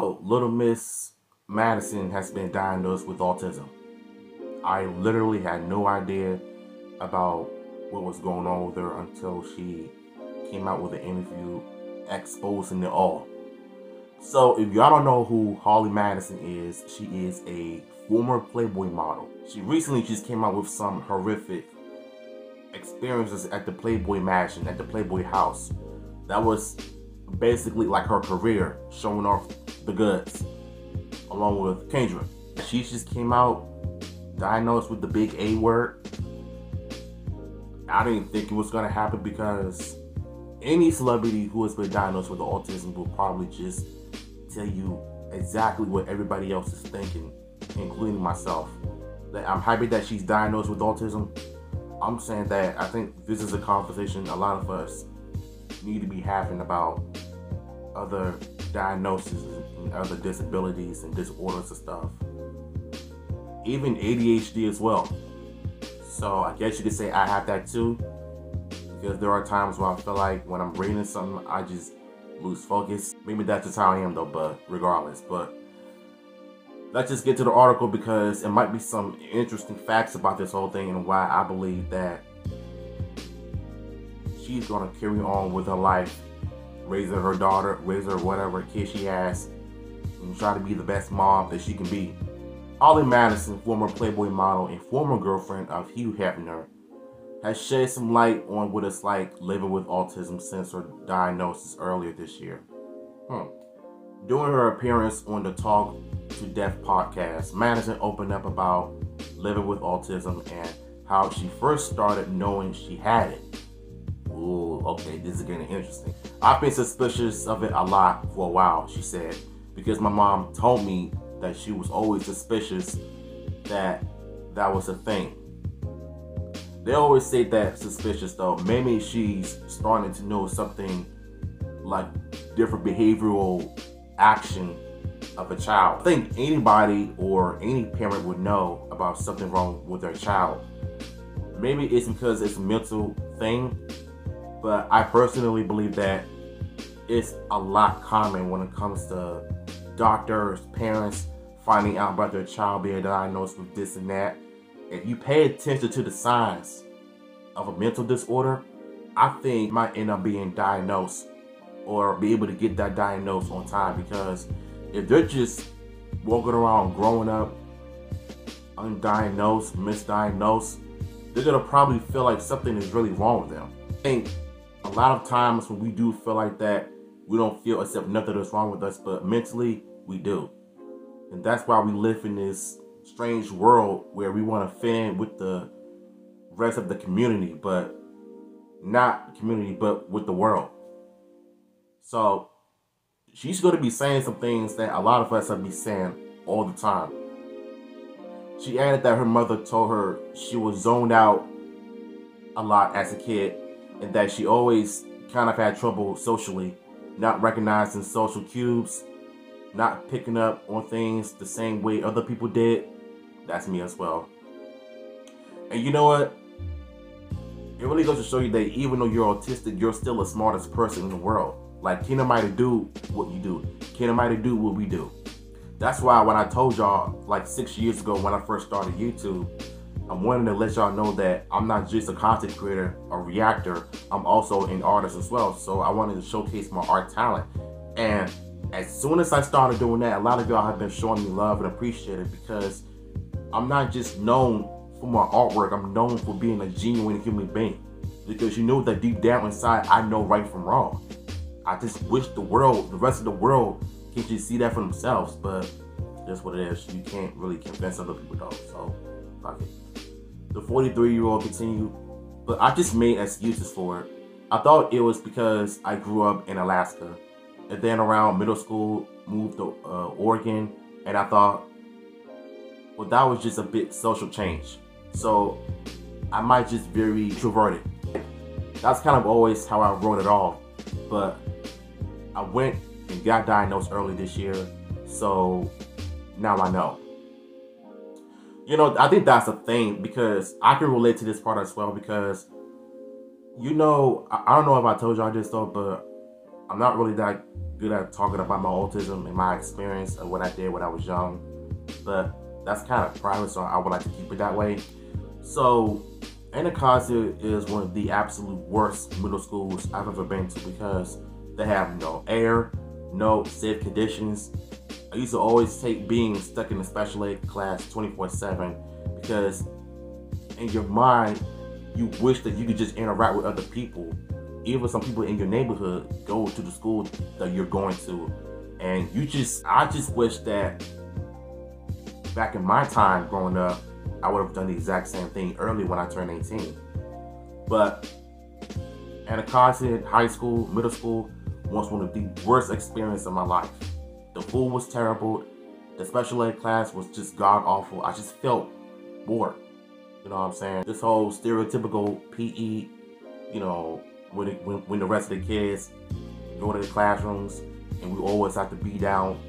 So, little Miss Madison has been diagnosed with autism. I literally had no idea about what was going on with her until she came out with an interview exposing it all. So, if y'all don't know who Holly Madison is, she is a former Playboy model. She recently just came out with some horrific experiences at the Playboy mansion, at the Playboy house. That was basically like her career, showing off the goods, along with Kendra. She just came out diagnosed with the big A word. I didn't think it was gonna happen because any celebrity who has been diagnosed with autism will probably just tell you exactly what everybody else is thinking, including myself. That I'm happy that she's diagnosed with autism. I'm saying that I think this is a conversation a lot of us need to be having about other diagnoses and other disabilities and disorders and stuff. Even ADHD as well. So I guess you could say I have that too, because there are times where I feel like when I'm reading something, I just lose focus. Maybe that's just how I am though, but regardless. But let's just get to the article because it might be some interesting facts about this whole thing and why I believe that she's gonna carry on with her life, raising her daughter, raise her whatever kid she has, and try to be the best mom that she can be. Holly Madison, former Playboy model and former girlfriend of Hugh Hefner, has shed some light on what it's like living with autism since her diagnosis earlier this year. During her appearance on the Talk to Death podcast, Madison opened up about living with autism and how she first started knowing she had it. Ooh, okay, this is getting interesting. I've been suspicious of it a lot for a while, she said, because my mom told me that she was always suspicious that that was a thing. They always say that suspicious though. Maybe she's starting to know something like different behavioral action of a child. I think anybody or any parent would know about something wrong with their child. Maybe it's because it's a mental thing, but I personally believe that it's a lot common when it comes to doctors, parents finding out about their child being diagnosed with this and that. If you pay attention to the signs of a mental disorder, I think you might end up being diagnosed or be able to get that diagnosed on time, because if they're just walking around growing up undiagnosed, misdiagnosed, they're gonna probably feel like something is really wrong with them. I think a lot of times when we do feel like that, we don't feel as if nothing is wrong with us, but mentally we do. And that's why we live in this strange world where we want to fit in with the rest of the community, but not the community, but with the world. So she's going to be saying some things that a lot of us have been saying all the time. She added that her mother told her she was zoned out a lot as a kid and that she always kind of had trouble socially, not recognizing social cues, not picking up on things the same way other people did. That's me as well. And you know what? It really goes to show you that even though you're autistic, you're still the smartest person in the world. Like, can nobody do what you do? Can nobody do what we do? That's why when I told y'all like 6 years ago when I first started YouTube, I wanted to let y'all know that I'm not just a content creator, a reactor, I'm also an artist as well. So I wanted to showcase my art talent. And as soon as I started doing that, a lot of y'all have been showing me love and appreciate it, because I'm not just known for my artwork, I'm known for being a genuine human being. Because you know that deep down inside, I know right from wrong. I just wish the rest of the world can just see that for themselves, but that's what it is. You can't really convince other people though, so fuck it. The 43-year-old continued, but I just made excuses for it. I thought it was because I grew up in Alaska, and then around middle school, moved to Oregon, and I thought, well, that was just a bit social change. So I might just very introverted. That's kind of always how I wrote it off. But I went and got diagnosed early this year, so now I know. You know, I think that's a thing, because I can relate to this part as well, because, you know, I don't know if I told y'all this though, but I'm not really that good at talking about my autism and my experience of what I did when I was young, but that's kind of private, so I would like to keep it that way. So, Anacostia is one of the absolute worst middle schools I've ever been to because they have no air, no safe conditions. I used to always take being stuck in a special ed class 24/7 because in your mind, you wish that you could just interact with other people. Even some people in your neighborhood go to the school that you're going to. And I just wish that back in my time growing up, I would have done the exact same thing early when I turned 18. But Anacostia high school, middle school was one of the worst experiences of my life. The food was terrible. The special ed class was just god awful. I just felt bored. You know what I'm saying? This whole stereotypical PE, you know, when the rest of the kids go to the classrooms and we always have to be down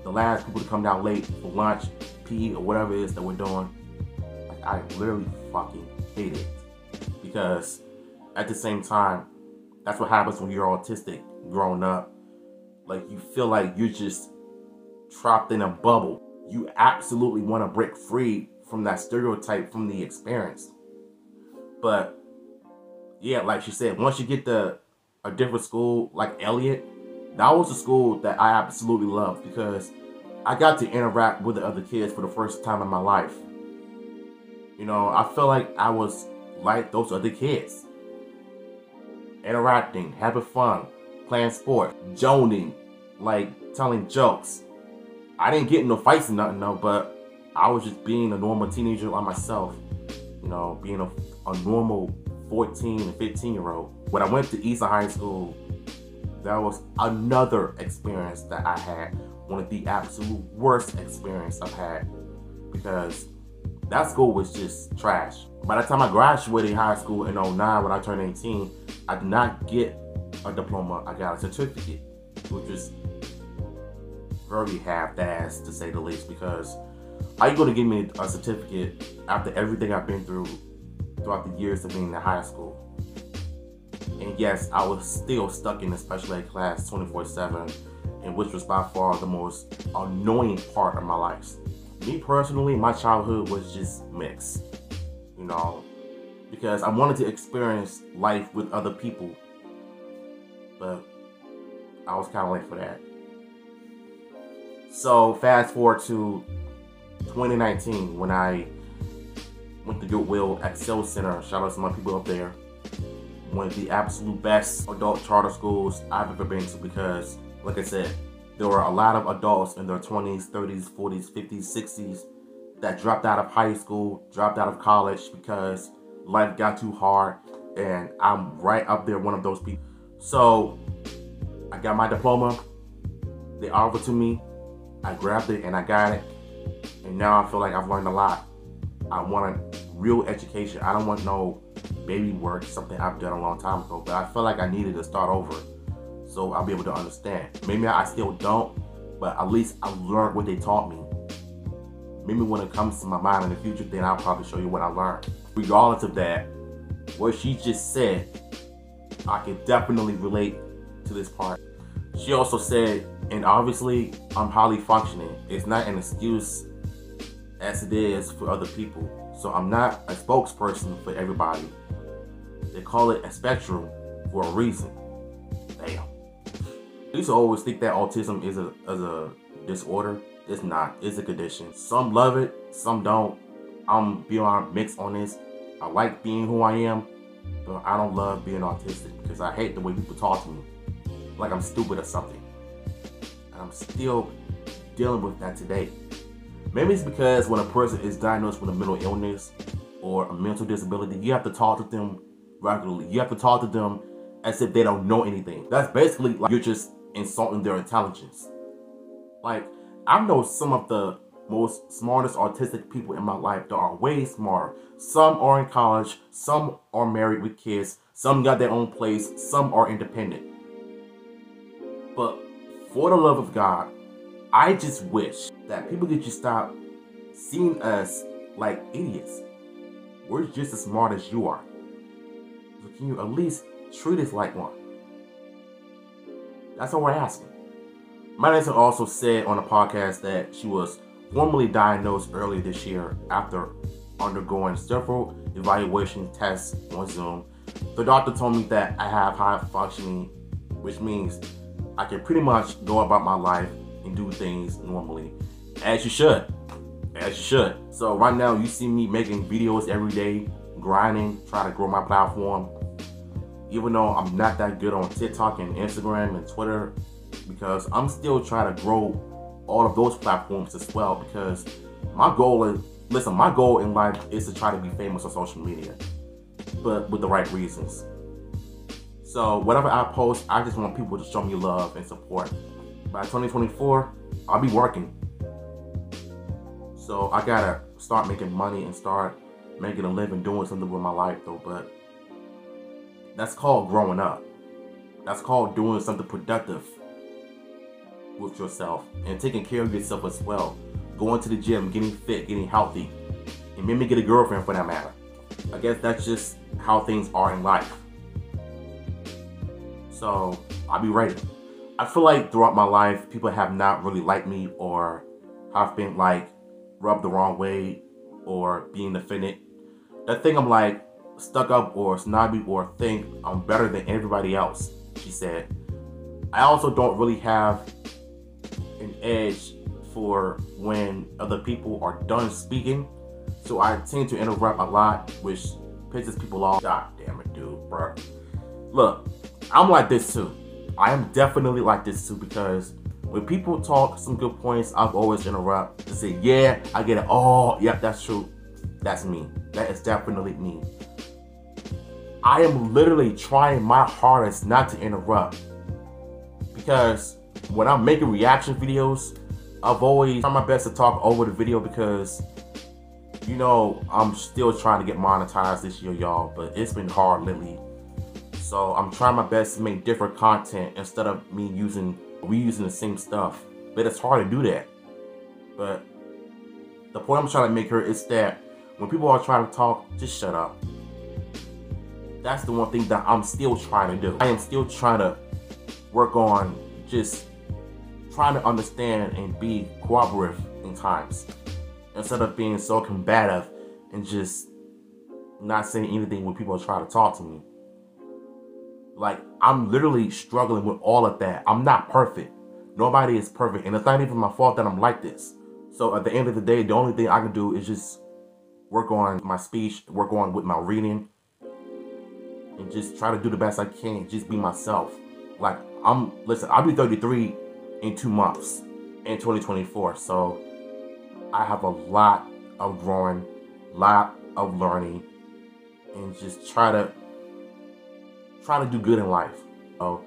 the last people to come down late for lunch, PE, or whatever it is that we're doing. Like, I literally fucking hate it. Because at the same time, that's what happens when you're autistic growing up. Like, you feel like you're just trapped in a bubble. You absolutely want to break free from that stereotype from the experience. But yeah, like she said, once you get to a different school like Elliott, that was a school that I absolutely loved because I got to interact with the other kids for the first time in my life. You know, I felt like I was like those other kids. Interacting, having fun, playing sports, joning, like telling jokes. I didn't get in no fights or nothing though, but I was just being a normal teenager like myself. You know, being a normal 14 and 15-year-old. When I went to Eastern High School, that was another experience that I had. One of the absolute worst experiences I've had because that school was just trash. By the time I graduated high school in 09 when I turned 18, I did not get a diploma. I got a certificate, which is very half-assed to say the least because how you gonna give me a certificate after everything I've been through throughout the years of being in high school? And yes, I was still stuck in the special ed class 24/7, and which was by far the most annoying part of my life. Me personally, my childhood was just mixed, you know, because I wanted to experience life with other people, but I was kind of late for that. So fast forward to 2019 when I went to Goodwill Excel Center. Shout out to my people up there. One of the absolute best adult charter schools I've ever been to because, like I said, there were a lot of adults in their 20s, 30s, 40s, 50s, 60s that dropped out of high school, dropped out of college because life got too hard, and I'm right up there, one of those people. So I got my diploma, they offered it to me, I grabbed it and I got it, and now I feel like I've learned a lot. I want a real education. I don't want no baby work, something I've done a long time ago, but I feel like I needed to start over so I'll be able to understand. Maybe I still don't, but at least I learned what they taught me. Maybe when it comes to my mind in the future, then I'll probably show you what I learned. Regardless of that, what she just said, I can definitely relate to this part. She also said, and obviously I'm highly functioning. It's not an excuse as it is for other people. So I'm not a spokesperson for everybody. They call it a spectrum for a reason. Damn. I used to always think that autism is a disorder. It's not. It's a condition. Some love it, some don't. I'm beyond mixed on this. I like being who I am, but I don't love being autistic because I hate the way people talk to me like I'm stupid or something. And I'm still dealing with that today. Maybe it's because when a person is diagnosed with a mental illness or a mental disability, you have to talk to them regularly. You have to talk to them as if they don't know anything. That's basically like you're just insulting their intelligence. Like, I know some of the most smartest autistic people in my life that are way smarter. Some are in college, some are married with kids, some got their own place, some are independent. But for the love of God, I just wish that people could just stop seeing us like idiots. We're just as smart as you are. So can you at least treat us like one? That's all we're asking. Madison also said on a podcast that she was formally diagnosed earlier this year after undergoing several evaluation tests on Zoom. The doctor told me that I have high functioning, which means I can pretty much go about my life and do things normally, as you should. As you should. So right now you see me making videos every day, grinding, trying to grow my platform. Even though I'm not that good on TikTok and Instagram and Twitter, because I'm still trying to grow all of those platforms as well, because my goal in life is to try to be famous on social media, but with the right reasons. So whatever I post, I just want people to show me love and support. By 2024, I'll be working. So I gotta start making money and start making a living doing something with my life though, but that's called growing up. That's called doing something productive with yourself and taking care of yourself as well. Going to the gym, getting fit, getting healthy, and maybe get a girlfriend for that matter. I guess that's just how things are in life. So I'll be ready. I feel like throughout my life, people have not really liked me or have been like rubbed the wrong way or being offended. That thing I'm like stuck up or snobby or think I'm better than everybody else, she said. I also don't really have an edge for when other people are done speaking, so I tend to interrupt a lot, which pisses people off. God damn it, dude, bro. Look, I'm like this too. I am definitely like this too, because when people talk some good points, I've always interrupt to say, yeah, I get it. Oh, yep, that's true. That's me. That is definitely me. I am literally trying my hardest not to interrupt, because when I'm making reaction videos, I've always tried my best to talk over the video, because you know I'm still trying to get monetized this year, y'all, but it's been hard lately. So I'm trying my best to make different content instead of me reusing the same stuff. But it's hard to do that. But the point I'm trying to make here is that when people are trying to talk, just shut up. That's the one thing that I'm still trying to do. I am still trying to work on just trying to understand and be cooperative in times, instead of being so combative and just not saying anything when people are trying to talk to me. Like, I'm literally struggling with all of that. I'm not perfect. Nobody is perfect, and it's not even my fault that I'm like this. So at the end of the day, the only thing I can do is just work on my speech, work on with my reading, and just try to do the best I can, just be myself. Like, listen, I'll be 33 in 2 months in 2024, so I have a lot of growing, lot of learning, and just try to do good in life. So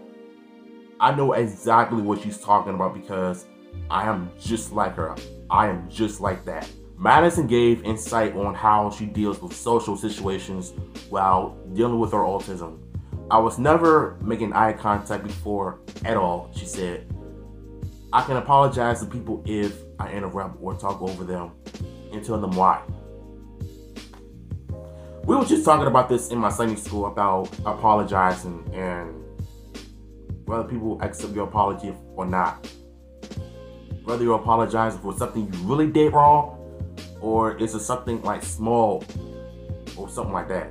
I know exactly what she's talking about, because I am just like her. I am just like that. Madison gave insight on how she deals with social situations while dealing with her autism. I was never making eye contact before at all, she said. I can apologize to people if I interrupt or talk over them and tell them why. We were just talking about this in my Sunday school about apologizing and whether people accept your apology or not. Whether you're apologizing for something you really did wrong, or is it something like small or something like that.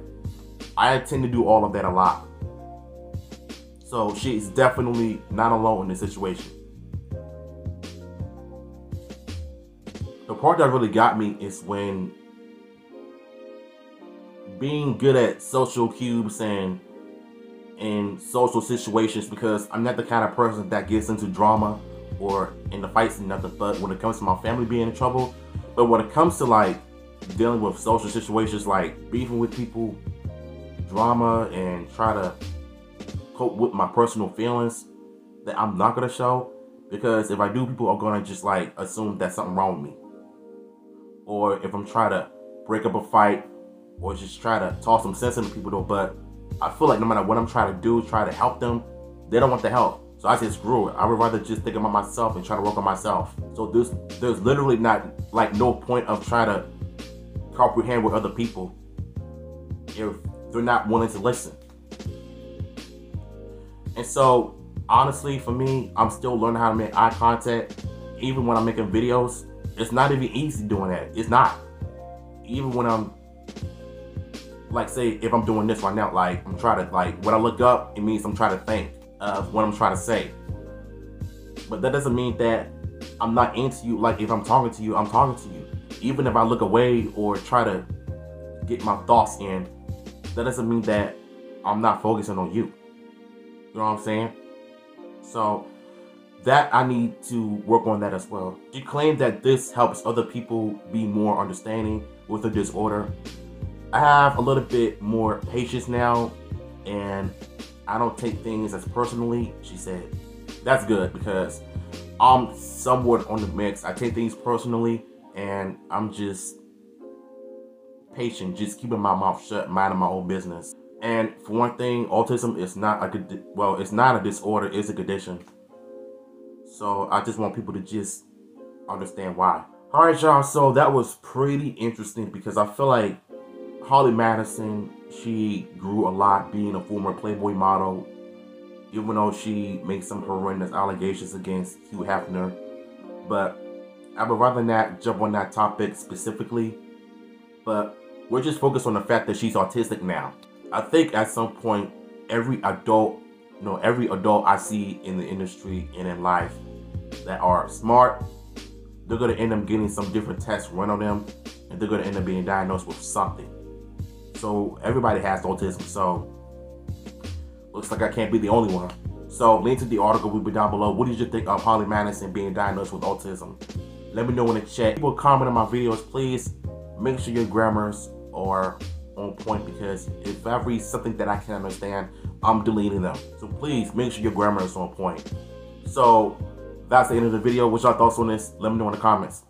I tend to do all of that a lot. So she's definitely not alone in this situation. The part that really got me is when being good at social cues and in social situations, because I'm not the kind of person that gets into drama or into fights and nothing, but when it comes to my family being in trouble, but when it comes to like dealing with social situations like beefing with people, drama, and try to cope with my personal feelings that I'm not gonna show, because if I do, people are gonna just like assume that something wrong with me. Or if I'm trying to break up a fight or just try to talk some sense into people though, but I feel like no matter what I'm trying to do, try to help them, they don't want the help. So I said, screw it. I would rather just think about myself and try to work on myself. So there's literally not like no point of trying to comprehend with other people if they're not willing to listen. And so honestly, for me, I'm still learning how to make eye contact. Even when I'm making videos, it's not even easy doing that. It's not. Even when I'm, like, say, if I'm doing this right now, like, I'm trying to, like, when I look up, it means I'm trying to think of what I'm trying to say. But that doesn't mean that I'm not into you. Like, if I'm talking to you, I'm talking to you. Even if I look away or try to get my thoughts in, that doesn't mean that I'm not focusing on you. You know what I'm saying? So that I need to work on that as well. She claimed that this helps other people be more understanding with the disorder. I have a little bit more patience now, and I don't take things as personally, she said. That's good, because I'm somewhat on the mix. I take things personally, and I'm just patient, just keeping my mouth shut, minding my own business. And for one thing, autism is not it's not a disorder, it's a condition. So I just want people to just understand why. All right, y'all, so that was pretty interesting, because I feel like Holly Madison, she grew a lot being a former Playboy model, even though she makes some horrendous allegations against Hugh Hefner. But I would rather not jump on that topic specifically, but we're just focused on the fact that she's autistic now. I think at some point, every adult I see in the industry and in life that are smart, they're gonna end up getting some different tests run on them, and they're gonna end up being diagnosed with something. So everybody has autism, so looks like I can't be the only one. So link to the article will be down below. What did you think of Holly Madison being diagnosed with autism? Let me know in the chat. People comment on my videos, please make sure your grammars are on point, because if I read something that I can't understand, I'm deleting them. So please make sure your grammar is on point. So that's the end of the video. What's your thoughts on this? Let me know in the comments.